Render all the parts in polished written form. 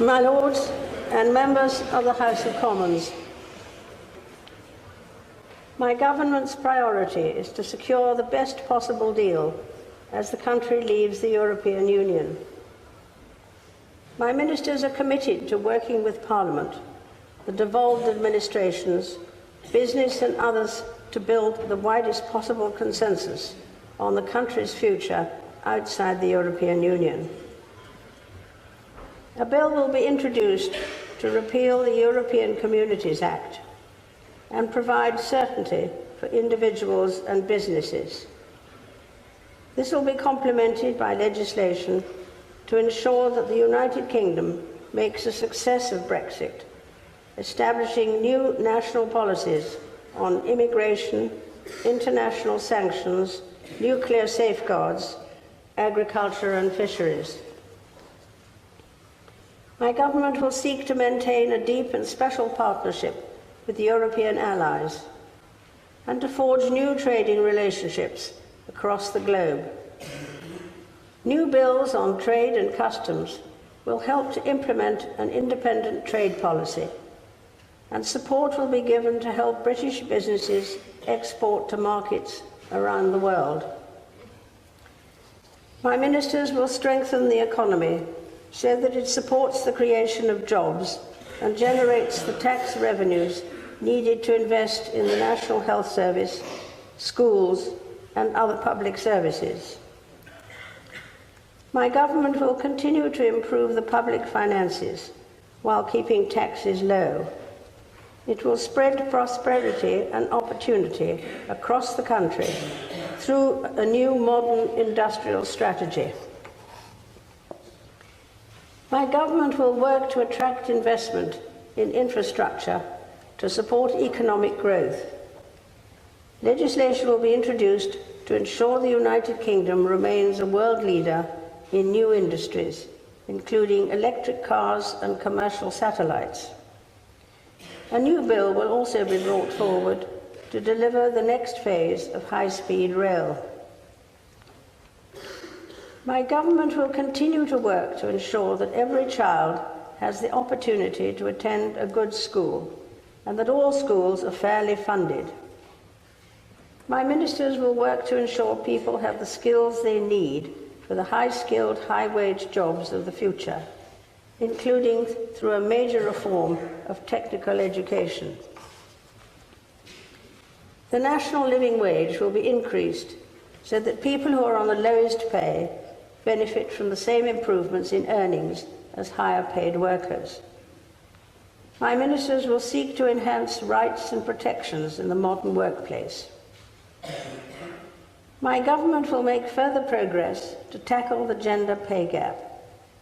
My Lords and members of the House of Commons, my government's priority is to secure the best possible deal as the country leaves the European Union. My ministers are committed to working with Parliament, the devolved administrations, business and others to build the widest possible consensus on the country's future outside the European Union. A bill will be introduced to repeal the European Communities Act and provide certainty for individuals and businesses. This will be complemented by legislation to ensure that the United Kingdom makes a success of Brexit, establishing new national policies on immigration, international sanctions, nuclear safeguards, agriculture and fisheries. My government will seek to maintain a deep and special partnership with the European allies and to forge new trading relationships across the globe. New bills on trade and customs will help to implement an independent trade policy, and support will be given to help British businesses export to markets around the world. My ministers will strengthen the economy so that it supports the creation of jobs and generates the tax revenues needed to invest in the National Health Service, schools and other public services. My government will continue to improve the public finances while keeping taxes low. It will spread prosperity and opportunity across the country through a new modern industrial strategy. My government will work to attract investment in infrastructure to support economic growth. Legislation will be introduced to ensure the United Kingdom remains a world leader in new industries, including electric cars and commercial satellites. A new bill will also be brought forward to deliver the next phase of high-speed rail. My government will continue to work to ensure that every child has the opportunity to attend a good school and that all schools are fairly funded. My ministers will work to ensure people have the skills they need for the high-skilled, high-wage jobs of the future, including through a major reform of technical education. The national living wage will be increased so that people who are on the lowest pay benefit from the same improvements in earnings as higher-paid workers. My ministers will seek to enhance rights and protections in the modern workplace. My government will make further progress to tackle the gender pay gap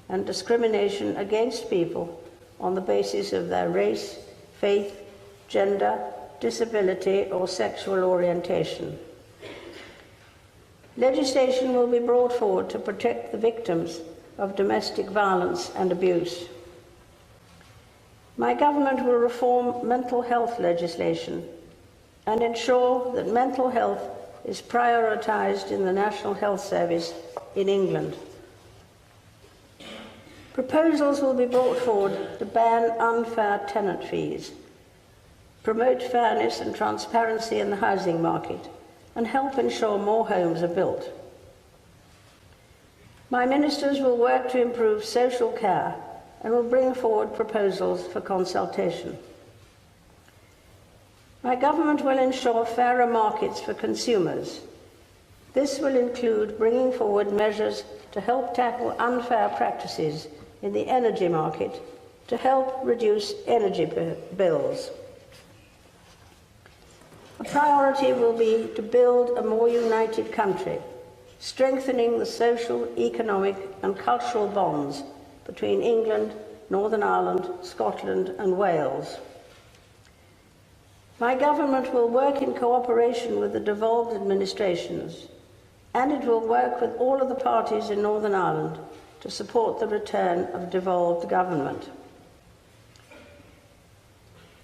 and discrimination against people on the basis of their race, faith, gender, disability or sexual orientation. Legislation will be brought forward to protect the victims of domestic violence and abuse. My government will reform mental health legislation and ensure that mental health is prioritised in the National Health Service in England. Proposals will be brought forward to ban unfair tenant fees, promote fairness and transparency in the housing market, and help ensure more homes are built. My ministers will work to improve social care and will bring forward proposals for consultation. My government will ensure fairer markets for consumers. This will include bringing forward measures to help tackle unfair practices in the energy market to help reduce energy bills. A priority will be to build a more united country, strengthening the social, economic and cultural bonds between England, Northern Ireland, Scotland and Wales. My government will work in cooperation with the devolved administrations, and it will work with all of the parties in Northern Ireland to support the return of devolved government.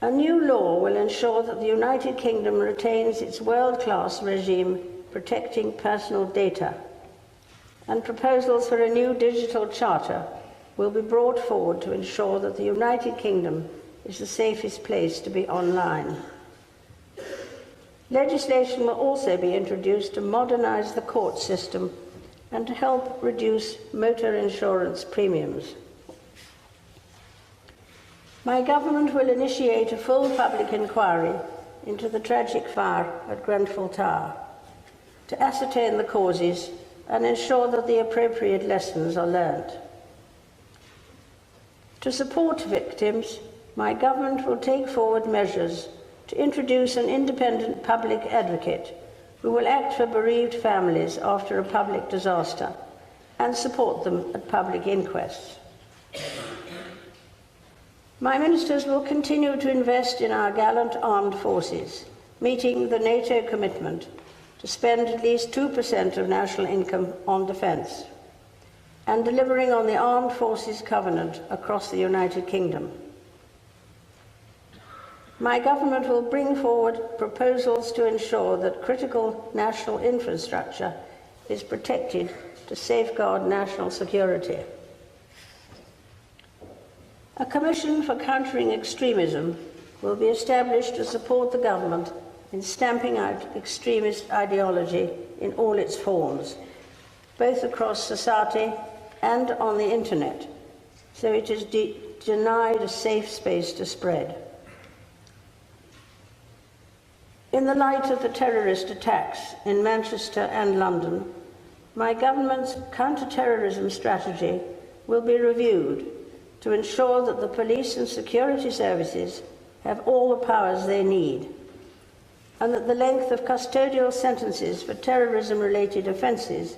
A new law will ensure that the United Kingdom retains its world-class regime protecting personal data, and proposals for a new digital charter will be brought forward to ensure that the United Kingdom is the safest place to be online. Legislation will also be introduced to modernise the court system and to help reduce motor insurance premiums. My government will initiate a full public inquiry into the tragic fire at Grenfell Tower to ascertain the causes and ensure that the appropriate lessons are learnt. To support victims, my government will take forward measures to introduce an independent public advocate who will act for bereaved families after a public disaster and support them at public inquests. My ministers will continue to invest in our gallant armed forces, meeting the NATO commitment to spend at least 2% of national income on defence, and delivering on the Armed Forces Covenant across the United Kingdom. My government will bring forward proposals to ensure that critical national infrastructure is protected to safeguard national security. A commission for countering extremism will be established to support the government in stamping out extremist ideology in all its forms, both across society and on the internet, so it is denied a safe space to spread. In the light of the terrorist attacks in Manchester and London, my government's counter-terrorism strategy will be reviewed to ensure that the police and security services have all the powers they need, and that the length of custodial sentences for terrorism-related offences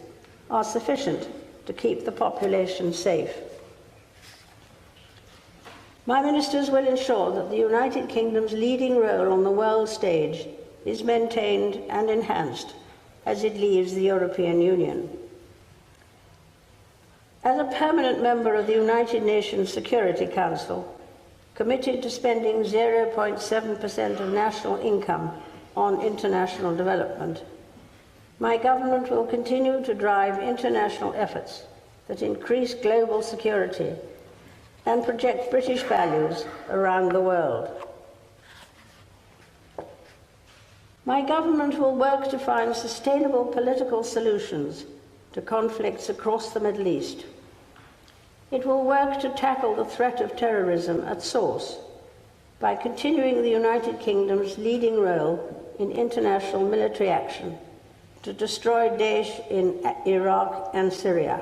are sufficient to keep the population safe. My ministers will ensure that the United Kingdom's leading role on the world stage is maintained and enhanced as it leaves the European Union. As a permanent member of the United Nations Security Council, committed to spending 0.7% of national income on international development, my government will continue to drive international efforts that increase global security and project British values around the world. My government will work to find sustainable political solutions to conflicts across the Middle East. It will work to tackle the threat of terrorism at source by continuing the United Kingdom's leading role in international military action to destroy Daesh in Iraq and Syria.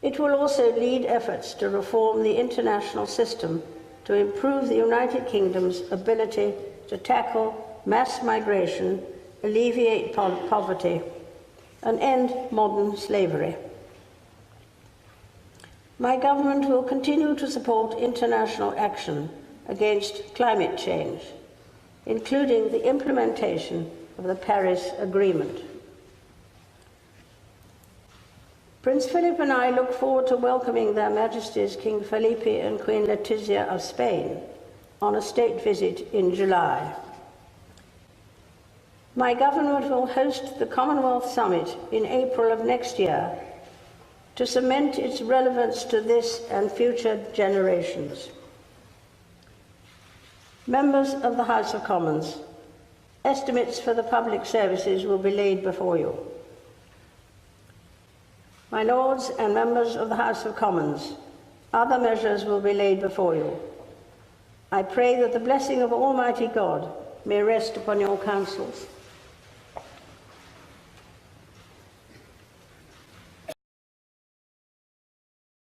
It will also lead efforts to reform the international system to improve the United Kingdom's ability to tackle mass migration, alleviate poverty, and end modern slavery. My government will continue to support international action against climate change, including the implementation of the Paris Agreement. Prince Philip and I look forward to welcoming Their Majesties King Felipe and Queen Letizia of Spain on a state visit in July. My government will host the Commonwealth Summit in April of next year to cement its relevance to this and future generations. Members of the House of Commons, estimates for the public services will be laid before you. My Lords and members of the House of Commons, other measures will be laid before you. I pray that the blessing of Almighty God may rest upon your councils.